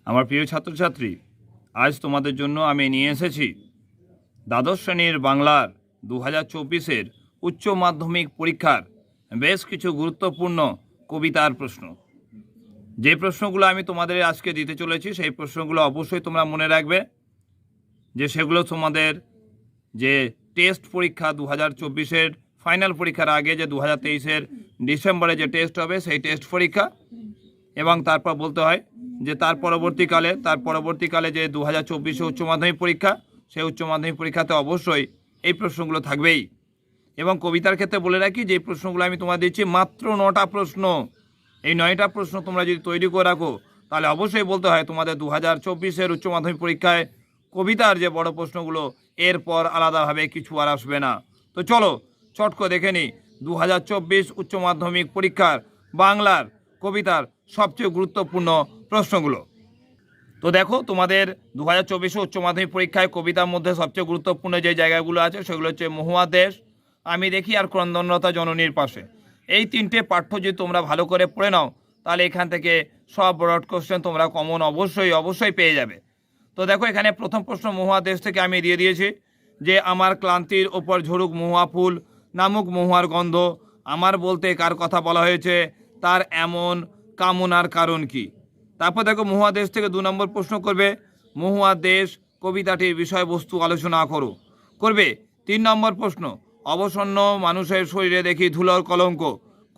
আমার প্রিয় ছাত্রছাত্রী, আজ তোমাদের জন্য আমি নিয়ে এসেছি দ্বাদশ শ্রেণীর বাংলার 2024-এর উচ্চ মাধ্যমিক পরীক্ষার বেশ কিছু গুরুত্বপূর্ণ কবিতার প্রশ্ন। যে প্রশ্নগুলো আমি তোমাদের আজকে দিতে চলেছি সেই প্রশ্নগুলো অবশ্যই তোমরা মনে রাখবে, যে সেগুলো তোমাদের যে টেস্ট পরীক্ষা 2024-এর ফাইনাল পরীক্ষার আগে যে 2023-এর ডিসেম্বরে যে টেস্ট হবে সেই টেস্ট পরীক্ষা, এবং তারপর বলতে হয় যে তার পরবর্তীকালে যে 2024-এ উচ্চ মাধ্যমিক পরীক্ষা, সেই উচ্চ মাধ্যমিক পরীক্ষাতে অবশ্যই এই প্রশ্নগুলো থাকবেই। এবং কবিতার ক্ষেত্রে বলে রাখি যে প্রশ্নগুলো আমি তোমাদের দিচ্ছি মাত্র 9টা প্রশ্ন। এই 9টা প্রশ্ন তোমরা যদি তৈরি করে রাখো তাহলে অবশ্যই বলতে হয় তোমাদের 2024-এর উচ্চ মাধ্যমিক পরীক্ষায় কবিতার যে বড় প্রশ্নগুলো এরপর আলাদাভাবে কিছু আর আসবে না। তো চলো চট করে দেখে নিই 2024 উচ্চ মাধ্যমিক পরীক্ষার বাংলার কবিতার সবচেয়ে গুরুত্বপূর্ণ প্রশ্নগুলো। তো দেখো, তোমাদের 2024 উচ্চ মাধ্যমিক পরীক্ষায় কবিতার মধ্যে সবচেয়ে গুরুত্বপূর্ণ যে জায়গাগুলো আছে সেগুলো হচ্ছে মহুয়া দেশ, আমি দেখি আর ক্রন্দনরতা জননীর পাশে। এই তিনটে পাঠ্য যদি তোমরা ভালো করে পড়ে নাও তাহলে এখান থেকে সব ব্রড কোশ্চেন তোমরা কমন অবশ্যই পেয়ে যাবে। তো দেখো, এখানে প্রথম প্রশ্ন মহুয়া দেশ থেকে আমি দিয়ে দিয়েছি যে আমার ক্লান্তির ওপর ঝরুক মহুয়া ফুল, নামুক মহুয়ার গন্ধ, আমার বলতে কার কথা বলা হয়েছে, তার এমন কামনার কারণ কি। তারপর দেখো মহুয়া দেশ থেকে 2 নম্বর প্রশ্ন করবে মহুয়া দেশ কবিতাটির বিষয়বস্তু আলোচনা করবে। 3 নম্বর প্রশ্ন অবসন্ন মানুষের শরীরে দেখি ধুলোর কলঙ্ক,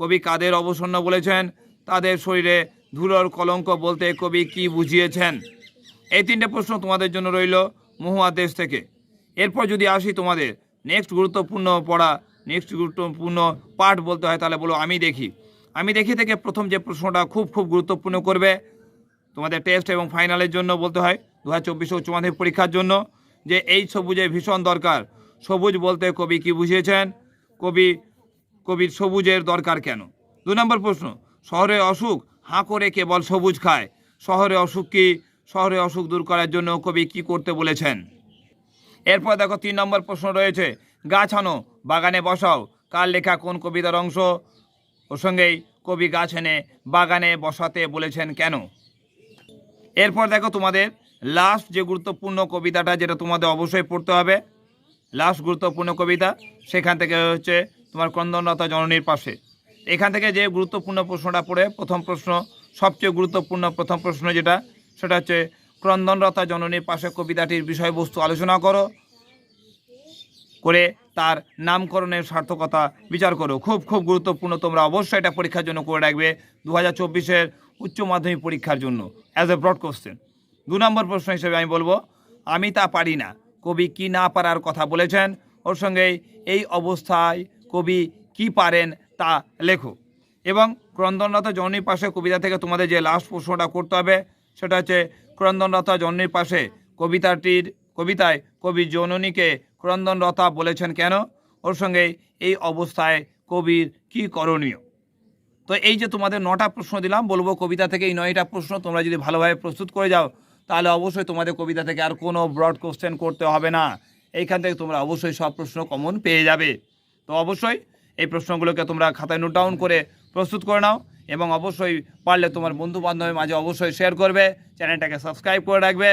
কবি কাদের অবসন্ন বলেছেন, তাদের শরীরে ধুলোর কলঙ্ক বলতে কবি কি বুঝিয়েছেন। এই 3টে প্রশ্ন তোমাদের জন্য রইল মহুয়া দেশ থেকে। এরপর যদি আসি তোমাদের নেক্সট গুরুত্বপূর্ণ পাঠ বলতে হয় তাহলে বলো আমি দেখি থেকে প্রথম যে প্রশ্নটা খুব গুরুত্বপূর্ণ করবে তোমাদের টেস্ট এবং ফাইনালের জন্য বলতে হয় 2024 উচ্চ মাধ্যমিক পরীক্ষার জন্য, যে এই সবুজের ভীষণ দরকার, সবুজ বলতে কবি কি বুঝিয়েছেন, কবির সবুজের দরকার কেন। 2 নম্বর প্রশ্ন শহরে অসুখ হাঁ করে কেবল সবুজ খায়, শহরে অসুখ কি, শহরে অসুখ দূর করার জন্য কবি কি করতে বলেছেন। এরপর দেখো 3 নম্বর প্রশ্ন রয়েছে গাছ আনো বাগানে বসাও, কার লেখা কোন কবিতার অংশ, ওর সঙ্গেই কবি গাছ এনে বাগানে বসাতে বলেছেন কেন। এরপর দেখো তোমাদের লাস্ট যে গুরুত্বপূর্ণ কবিতাটা, যেটা তোমাদের অবশ্যই পড়তে হবে, লাস্ট গুরুত্বপূর্ণ কবিতা, সেখান থেকে হচ্ছে তোমার ক্রন্দনরতা জননীর পাশে। এখান থেকে যে গুরুত্বপূর্ণ প্রশ্নটা পড়ে সবচেয়ে গুরুত্বপূর্ণ প্রথম প্রশ্ন সেটা হচ্ছে ক্রন্দনরতা জননীর পাশে কবিতাটির বিষয়বস্তু আলোচনা করে তার নামকরণের সার্থকতা বিচার করো। খুব গুরুত্বপূর্ণ, তোমরা অবশ্যই এটা পরীক্ষার জন্য করে রাখবে 2024-এর উচ্চ মাধ্যমিক পরীক্ষার জন্য অ্যাজ এ ব্রড কোশ্চেন। 2 নম্বর প্রশ্ন হিসেবে আমি বলবো আমি তা পারি না, কবি কি না পারার কথা বলেছেন, ওর সঙ্গে এই অবস্থায় কবি কি পারেন তা লেখো। এবং ক্রন্দনরতা জননীর পাশে কবিতা থেকে তোমাদের যে লাস্ট প্রশ্নটা করতে হবে সেটা হচ্ছে ক্রন্দনরতা জননীর পাশে কবিতায় কবি জননীকে ক্রন্দনরতা বলেছেন কেন, ওর সঙ্গে এই অবস্থায় কবির কি করণীয়। তো এই যে তোমাদের 9টা প্রশ্ন দিলাম, বলবো কবিতা থেকে এই 9টা প্রশ্ন তোমরা যদি ভালোভাবে প্রস্তুত করে যাও তাহলে অবশ্যই তোমাদের কবিতা থেকে আর কোনো ব্রড কোশ্চেন করতে হবে না। এইখান থেকে তোমরা অবশ্যই সব প্রশ্ন কমন পেয়ে যাবে। তো অবশ্যই এই প্রশ্নগুলোকে তোমরা খাতায় নোট ডাউন করে প্রস্তুত করে নাও, এবং অবশ্যই পারলে তোমার বন্ধু বান্ধবের মাঝে অবশ্যই শেয়ার করবে, চ্যানেলটাকে সাবস্ক্রাইব করে রাখবে,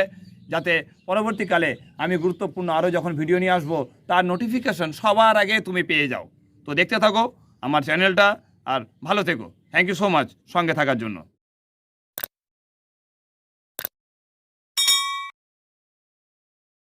যাতে পরবর্তীকালে আমি গুরুত্বপূর্ণ আরও যখন ভিডিও নিয়ে আসবো তার নোটিফিকেশন সবার আগে তুমি পেয়ে যাও। তো দেখতে থাকো আমার চ্যানেলটা আর ভালো থেকো। থ্যাংক ইউ সো মাচ সঙ্গে থাকার জন্য।